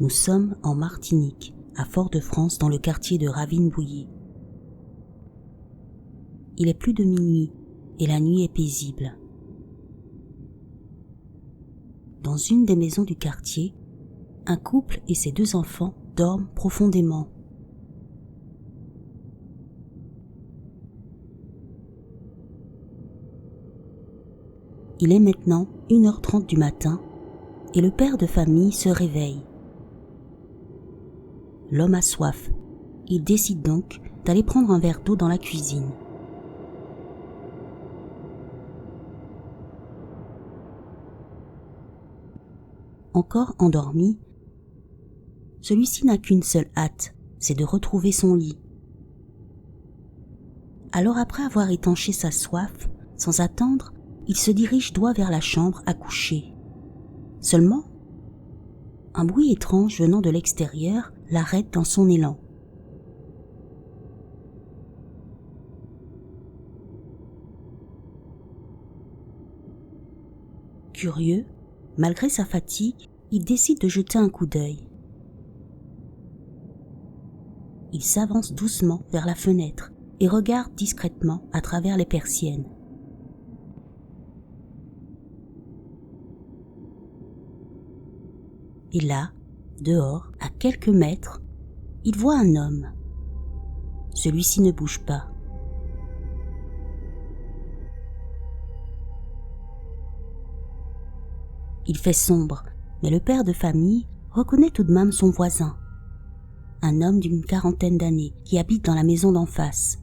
Nous sommes en Martinique, à Fort-de-France, dans le quartier de Ravine-Bouilly. Il est plus de minuit et la nuit est paisible. Dans une des maisons du quartier, un couple et ses 2 enfants dorment profondément. Il est maintenant 1h30 du matin et le père de famille se réveille. L'homme a soif. Il décide donc d'aller prendre un verre d'eau dans la cuisine. Encore endormi, celui-ci n'a qu'une seule hâte, c'est de retrouver son lit. Alors après avoir étanché sa soif, sans attendre, il se dirige droit vers la chambre à coucher. Seulement, un bruit étrange venant de l'extérieur l'arrête dans son élan. Curieux, malgré sa fatigue, il décide de jeter un coup d'œil. Il s'avance doucement vers la fenêtre et regarde discrètement à travers les persiennes. Et là, dehors, à quelques mètres, il voit un homme. Celui-ci ne bouge pas. Il fait sombre, mais le père de famille reconnaît tout de même son voisin, un homme d'une 40aine d'années qui habite dans la maison d'en face.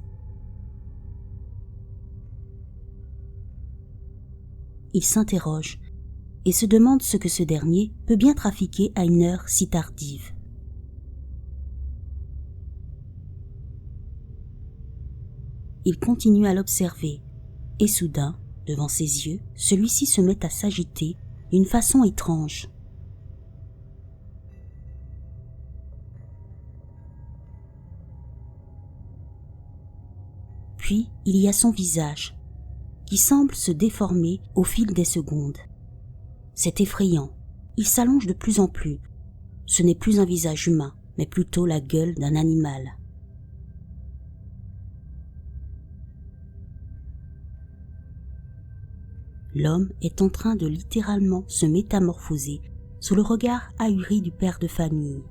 Il s'interroge et se demande ce que ce dernier peut bien trafiquer à une heure si tardive. Il continue à l'observer et soudain, devant ses yeux, celui-ci se met à s'agiter d'une façon étrange. Puis il y a son visage, qui semble se déformer au fil des secondes. C'est effrayant, il s'allonge de plus en plus. Ce n'est plus un visage humain, mais plutôt la gueule d'un animal. L'homme est en train de littéralement se métamorphoser sous le regard ahuri du père de famille.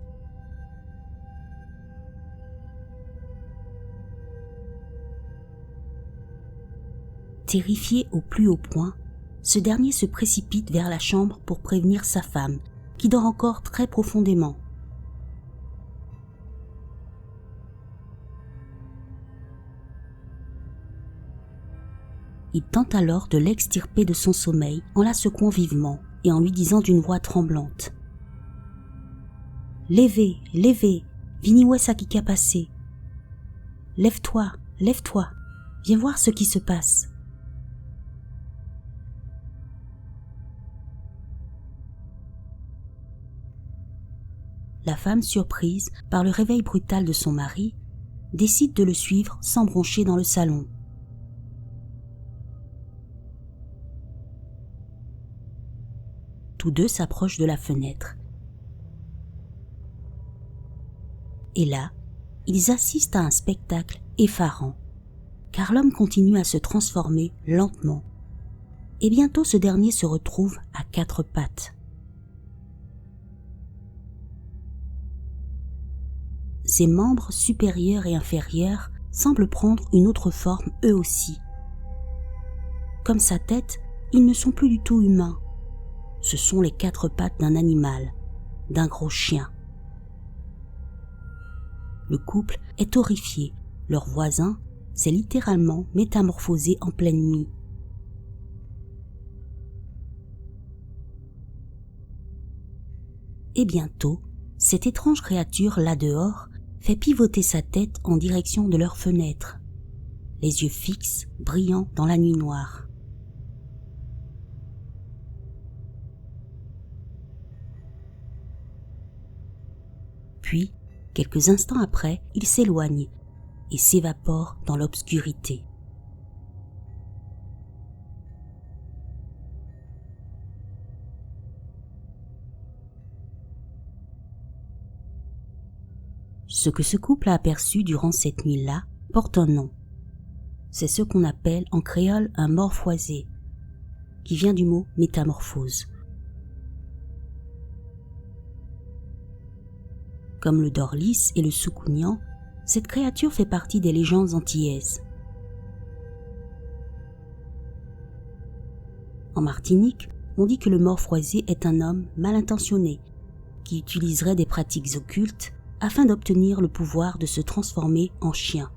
Terrifié au plus haut point, ce dernier se précipite vers la chambre pour prévenir sa femme, qui dort encore très profondément. Il tente alors de l'extirper de son sommeil en la secouant vivement et en lui disant d'une voix tremblante: « Levez, levez, vini ouè ça qui qu'a passé. Lève-toi, lève-toi, viens voir ce qui se passe. » La femme, surprise par le réveil brutal de son mari, décide de le suivre sans broncher dans le salon. Tous deux s'approchent de la fenêtre. Et là, ils assistent à un spectacle effarant, car l'homme continue à se transformer lentement, et bientôt ce dernier se retrouve à 4 pattes. Ses membres supérieurs et inférieurs semblent prendre une autre forme eux aussi. Comme sa tête, ils ne sont plus du tout humains. Ce sont les 4 pattes d'un animal, d'un gros chien. Le couple est horrifié. Leur voisin s'est littéralement métamorphosé en pleine nuit. Et bientôt, cette étrange créature là dehors fait pivoter sa tête en direction de leur fenêtre, les yeux fixes, brillants dans la nuit noire. Puis, quelques instants après, il s'éloigne et s'évapore dans l'obscurité. Ce que ce couple a aperçu durant cette nuit-là porte un nom. C'est ce qu'on appelle en créole un morphoisé, qui vient du mot métamorphose. Comme le dorlis et le soukounian, cette créature fait partie des légendes antillaises. En Martinique, on dit que le morphoisé est un homme mal intentionné qui utiliserait des pratiques occultes afin d'obtenir le pouvoir de se transformer en chien.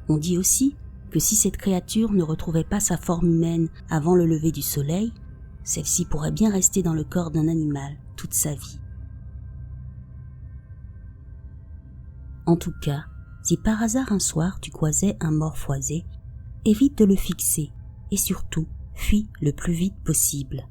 On dit aussi que si cette créature ne retrouvait pas sa forme humaine avant le lever du soleil, celle-ci pourrait bien rester dans le corps d'un animal toute sa vie. En tout cas, si par hasard un soir tu croisais un morphoisé, évite de le fixer et surtout fuis le plus vite possible.